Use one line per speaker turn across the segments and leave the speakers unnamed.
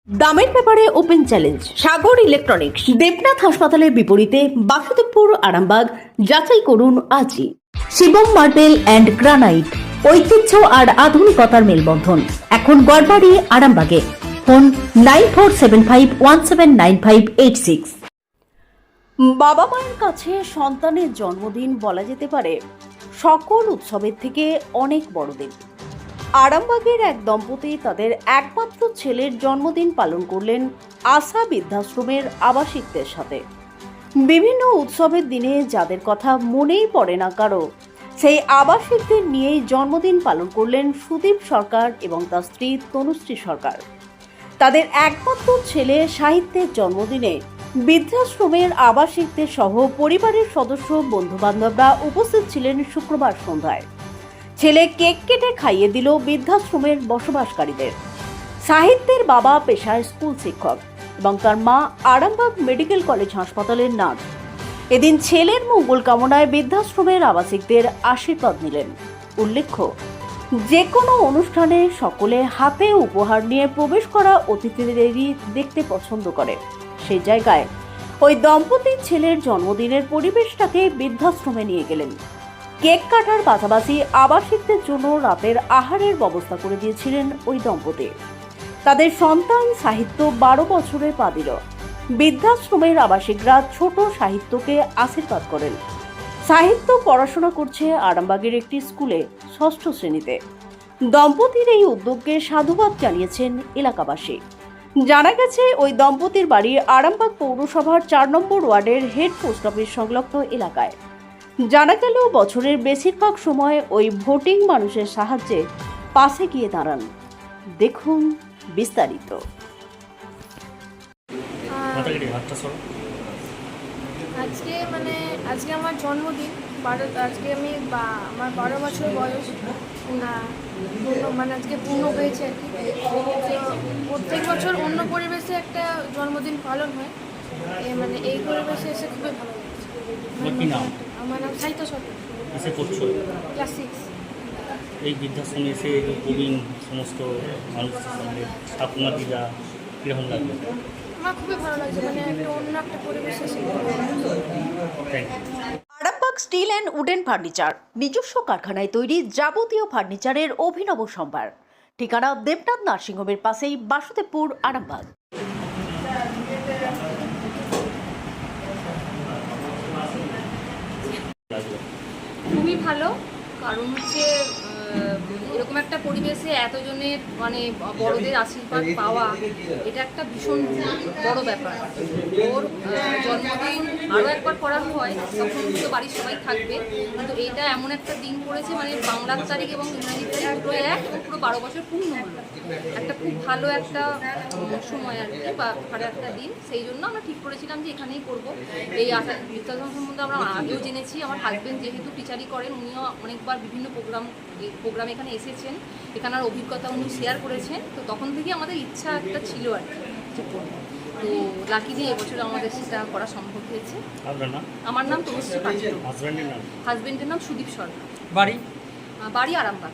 দামের ব্যাপারে open challenge সাগর electronics. Debnath হাসপাতালের বিপরীতে বাসুদেবপুর, আরামবাগ। যাচাই করুন আজই। শিবম মার্বেল অ্যান্ড গ্রানাইট, ঐতিহ্য আর আধুনিকতার মেলবন্ধন। এখন গড়বাড়ি, আরামবাগে। ফোন 9475179586। বাবা মায়ের কাছে সন্তানের জন্মদিন বলা যেতে পারে সকল উৎসবের থেকে অনেক বড় দিন। আরামবাগের এক দম্পতি তাদের একমাত্র ছেলের জন্মদিন পালন করলেন আশা বৃদ্ধাশ্রমের আবাসিকদের সাথে। বিভিন্ন উৎসবের দিনে যাদের কথা মনেই পড়ে না কারো, সেই আবাসিকদের নিয়েই জন্মদিন পালন করলেন সুদীপ সরকার এবং তার স্ত্রী তনুশ্রী সরকার। তাদের একমাত্র ছেলে সাহিত্যের জন্মদিনে বৃদ্ধাশ্রমের আবাসিকদের সহ পরিবারের সদস্য, বন্ধুবান্ধবরা উপস্থিত ছিলেন শুক্রবার সন্ধ্যায়। ছেলে কেক কেটে খাইয়ে দিল বৃদ্ধাশ্রমের বসবাসকারীদের। সাহিত্যের বাবা পেশায় স্কুল শিক্ষক এবং তার মা আরামবাগ মেডিকেল কলেজ হাসপাতালের নার্স। এদিন ছেলের মঙ্গল কামনায় বৃদ্ধাশ্রমের আবাসিকদের আশীর্বাদ নিলেন। উল্লেখ্য, যে কোনো অনুষ্ঠানে সকলে হাতে উপহার নিয়ে প্রবেশ করা অতিথিদেরই দেখতে পছন্দ করে। সেই জায়গায় ওই দম্পতির ছেলের জন্মদিনের পরিবেশটাকে বৃদ্ধাশ্রমে নিয়ে গেলেন। কেক কাটার পাশাপাশি আবাসিকদের জন্য রাতের আহারের ব্যবস্থা করে দিয়েছিলেন ওই দম্পতি। তাদের সন্তান সাহিত্য 12 বছরে পা দিল। বৃদ্ধাশ্রমের আবাসিকরা ছোট সাহিত্যকে আশীর্বাদ করেন। সাহিত্য পড়াশোনা করছে আরামবাগের একটি স্কুলে 6ষ্ঠ শ্রেণীতে। দম্পতির এই উদ্যোগকে সাধুবাদ জানিয়েছেন এলাকাবাসী। জানা গেছে, ওই দম্পতির বাড়ি আরামবাগ পৌরসভার 4 নম্বর ওয়ার্ডের হেড পোস্ট অফিস সংলগ্ন এলাকায়। জানা গেল, বছরের বেশিরভাগ সময় ওই ভোটিং মানুষের সাহায্যে পাশে গিয়ে দাঁড়ান। দেখুন বিস্তারিত।
আজকে আমার জন্মদিন। আজকে আমি আমার 12 বছর বয়স আজকে পূর্ণ হয়েছে আর কি। প্রত্যেক বছর অন্য পরিবেশে একটা জন্মদিন পালন হয়, এই পরিবেশে এসে খুবই ভালো লাগছে। আমার নাম সাহিত্য সরকার। ক্লাস 6।
এই বৃদ্ধাশ্রমে এসে প্রবীণ সমস্ত মানুষের সঙ্গে ঠাকুমাদিরা কীরকম লাগবে?
আমার খুবই ভালো লাগছে, একটা অন্য একটা পরিবেশে এসে।
Arambagh steel and wooden furniture, নিজস্ব কারখানায় তৈরি যাবতীয় ফার্নিচারের অভিনব সম্ভার। ঠিকানা দেবনাথ নার্সিংহোমের পাশেই, বাসুদেবপুর, আরামবাগ।
খুবই ভালো, কারণ এরকম একটা পরিবেশে এতজনের বড়দের আশীর্বাদ পাওয়া, এটা একটা ভীষণ বড় ব্যাপার। ওর জন্মদিন আরও একবার করা হয়, তখন তো বাড়ির সবাই থাকবে, কিন্তু এটা এমন একটা দিন পড়েছে, বাংলার তারিখ এবং ইংরাজির তারিখ দুটোই এক, এবং পুরো 12 বছর পূর্ণ হলো। একটা খুব ভালো একটা সময় আর কি, বা ভালো একটা দিন। সেই জন্য আমরা ঠিক করেছিলাম যে এখানেই করবো। এই বৃদ্ধাশ্রম সম্বন্ধে আমরা আগেও জেনেছি। আমার হাজব্যান্ড যেহেতু টিচারই করেন, উনিও অনেকবার বিভিন্ন প্রোগ্রামে এখানে এসেছেন, এখানের অভিজ্ঞতা উনি শেয়ার করেছেন। তো তখন থেকে আমাদের ইচ্ছা একটা ছিল আর কি। তো লাকিলি এবছর আমাদের সেটা করা সম্ভব হয়েছে। আমার নাম তনুশ্রী পাত্র। হাজব্যান্ডের নাম সুদীপ সরকার। বাড়ি আরামবাগ।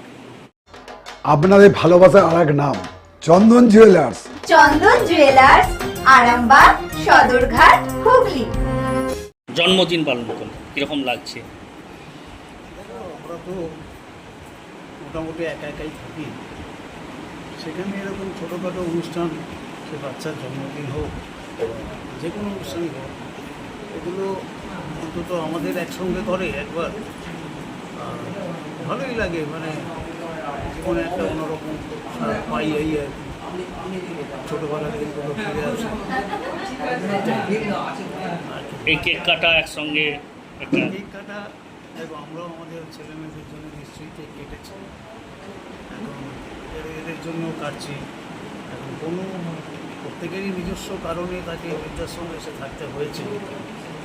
আপনাদের ভালোবাসার আরেক নাম চন্দন জুয়েলার্স।
চন্দন জুয়েলার্স, আরামবাগ, সদরঘাট, হুগলি।
জন্মদিন পালন করুন, কীরকম লাগছে?
আমরা তো মোটামুটি একাই থাকি, সেখানে এরকম ছোটোখাটো অনুষ্ঠান, সে বাচ্চার জন্মদিন হোক, যে কোনো অনুষ্ঠানই হোক, এগুলো অন্তত আমাদের একসঙ্গে করে একবার, ভালোই লাগে। জীবনে একটা অন্যরকম পাই এই আর ছোটোবেলার দিনগুলো ফিরে আসে।
এই কেক কাটা একসঙ্গে
কেক কাটা, এবং আমরাও আমাদের ছেলেমেয়েদের জন্য নিশ্চয়ই কেক কেটেছি, এখন এদের জন্য কাটছি। এখন প্রত্যেকেরই নিজস্ব কারণে তাকে বৃদ্ধাশ্রমে এসে থাকতে হয়েছে।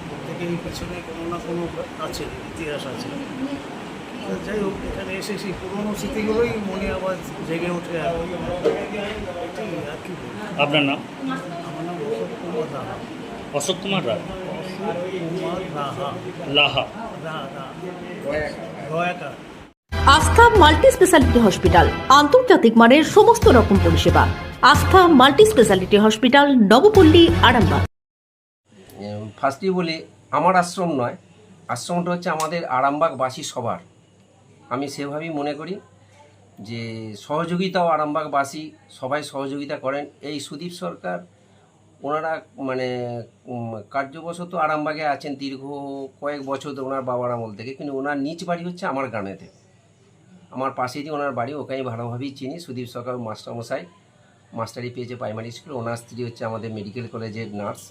প্রত্যেকেরই পিছনে কোনো না কোনো আছে, ইতিহাস আছে। যাই হোক, এখানে এসে সেই পুরোনো স্মৃতিগুলোই মনে আবার জেগে ওঠে। আর কি
আপনার নাম?
আমার নাম অশোক কুমার রাহা।
অশোক কুমার রায়।
লাহা।
আস্থা মাল্টি স্পেশালিটি হসপিটাল, আন্তর্জাতিক মানের সমস্ত রকম পরিষেবা। আস্থা multi speciality hospital, Nabapalli, Arambagh.
Firstly বলি, আমার আশ্রম নয়, আশ্রমটা হচ্ছে আমাদের আরামবাগবাসী সবার। আমি সেভাবেই মনে করি যে সহযোগিতাও আরামবাগবাসী সবাই সহযোগিতা করেন। এই সুদীপ সরকার ওনারা মানে কার্যবশত আরামবাগে আছেন দীর্ঘ কয়েক বছর ধরে, ওনার বাবার আমল থেকে। কিন্তু ওনার নিজ বাড়ি হচ্ছে আমার গ্রামেতে, আমার পাশেই যে ওনার বাড়ি, ওকে আমি ভালোভাবেই চিনি। সুদীপ সরকার মাস্টারমশাই, মাস্টারি পেয়েছে প্রাইমারি স্কুল। ওনার স্ত্রী হচ্ছে আমাদের মেডিকেল কলেজের নার্স।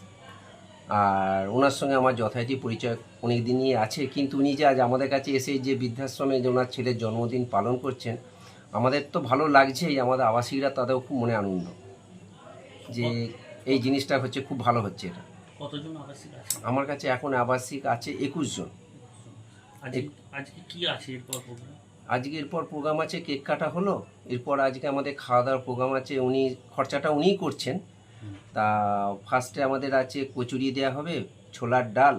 আর ওনার সঙ্গে আমার যথারীতি পরিচয় অনেক দিনই আছে। কিন্তু উনি যে আজ আমাদের কাছে এসে যে বৃদ্ধাশ্রমে যে ওনার ছেলের জন্মদিন পালন করছেন, আমাদের তো ভালো লাগছেই, আমাদের আবাসিকরা তাদেরও খুব মনে আনন্দ যে এই জিনিসটা হচ্ছে, খুব ভালো হচ্ছে এটা।
কতজন আবাসিক আছে
আমার কাছে এখন আবাসিক আছে 21 জন।
আজকে কি আছে এরপর প্রোগ্রাম?
আজকে এরপর প্রোগ্রাম আছে, কেক কাটা হলো। এরপর আজকে আমাদের খাওয়া দাওয়ার প্রোগ্রাম আছে, উনি খরচাটা উনিই করছেন। তা ফার্স্টে আমাদের আছে কচুরি দেওয়া হবে, ছোলার ডাল,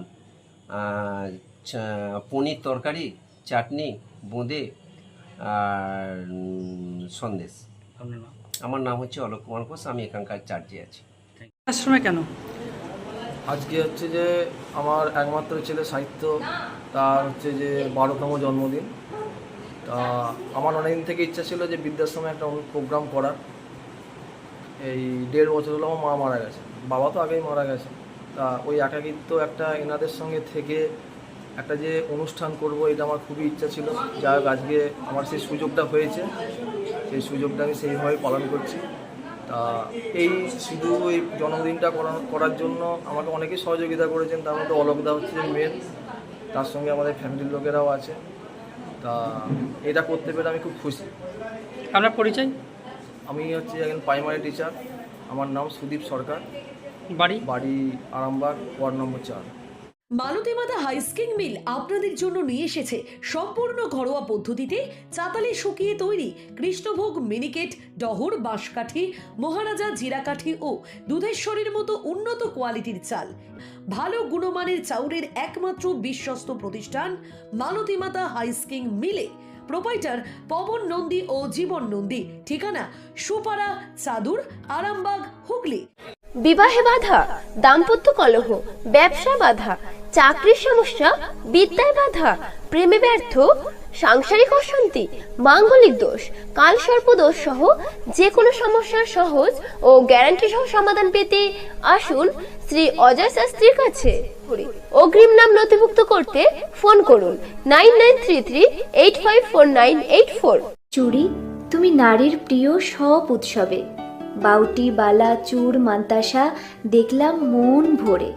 পনির তরকারি, চাটনি, বোঁদে আর সন্দেশ।
আপনার নাম?
আমার নাম হচ্ছে অলোক কুমার ঘোষ, আমি এখানকার চার্জে আছি।
আশ্রমে কেন?
আজকে হচ্ছে যে আমার একমাত্র ছেলে সাহিত্য, তার হচ্ছে যে 12তম জন্মদিন। তা আমার অনেকদিন থেকে ইচ্ছা ছিল যে বৃদ্ধাশ্রমে একটা প্রোগ্রাম করার। এই 1.5 বছর হলো আমার মা মারা গেছে, বাবা তো আগেই মারা গেছে। তা ওই একাকিত্ব একটা এনাদের সঙ্গে থেকে একটা যে অনুষ্ঠান করব, এটা আমার খুবই ইচ্ছা ছিল। যাই হোক, আজকে আমার সেই সুযোগটা হয়েছে, সেই সুযোগটা আমি সেইভাবেই পালন করছি। তা এই শুধু এই জন্মদিনটা করার জন্য আমাকে অনেকেই সহযোগিতা করেছেন, তার মধ্যে অলোকদা হচ্ছে মেন, তার সঙ্গে আমাদের ফ্যামিলির লোকেরাও আছে। তা এটা করতে পেরে আমি খুব খুশি।
আপনার পরিচয়?
আমি হচ্ছে একজন প্রাইমারি টিচার, আমার নাম সুদীপ সরকার,
বাড়ি?
বাড়ি আরামবাগ, ওয়ার্ড নম্বর 4।
মালতী মাতা হাইস্কিং মিল আপনাদের জন্য নিয়ে এসেছে সম্পূর্ণ ঘরোয়া পদ্ধতিতে চাতালে শুকিয়ে তৈরি কৃষ্ণভোগ মিনিকেট, ডহর, বাঁশকাঠি, মহারাজা জিরাকাঠি ও দুধেশ্বরীর মতো উন্নত কোয়ালিটির চাল। ভালো গুণমানের চাউলের একমাত্র বিশ্বস্ত প্রতিষ্ঠান মালতী মাতা হাইস্কিং মিলে। প্রোপাইটার পবন নন্দী ও জীবন নন্দী। ঠিকানা সুপারা, চাদুর, আরামবাগ, হুগলি।
বিবাহে বাধা, দাম্পত্য কলহ, ব্যবসা বাধা, চাকরির সমস্যা, বিদ্যায় বাধা, প্রেমে ব্যর্থ, সাংসারিক অশান্তি, মাঙ্গলিক দোষ, কালসর্প দোষ সহ যে কোনো সমস্যার সহজ ও গ্যারান্টি সহ সমাধান পেতে আসুন শ্রী অজয় শাস্ত্রীর কাছে। অগ্রিম নাম নথিভুক্ত করতে ফোন করুন 9933854984।
চুড়ি তুমি নারীর প্রিয় সব উৎসবে, বাউটি, বালা, চূড়, মান্তাসা দেখলাম মন ভরে।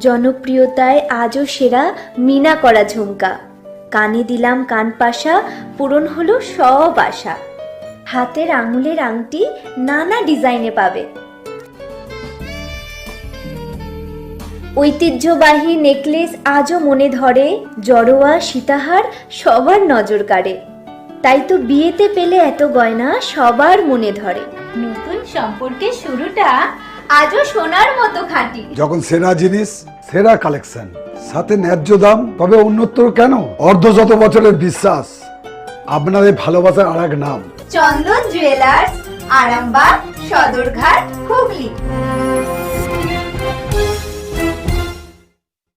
জনপ্রিয়তায় আজও সেরা মিনা করা ঝুমকা, কানে দিলাম কানপাশা, পূরণ হলো সব আশা। হাতের আঙুলের আংটি নানা ডিজাইনে পাবে, ঐতিহ্যবাহী নেকলেস আজও মনে ধরে। জড়োয়া, সীতাহার সবার নজর কাড়ে, তাই তো বিয়েতে পেলে এত গয়না সবার মনে ধরে। নতুন সম্পর্কের শুরুটা আজও সোনার মতো খাঁটি।
যখন সেরা জিনিস, সেরা কালেকশন, সাথে ন্যায্য দাম, তবে উন্নতর কেন? অর্ধশত বছরের বিশ্বাস, আপনাদের ভালোবাসার আর এক নাম
চন্দন জুয়েলার্স, আরামবাগ, সদরঘাট, হুগলি।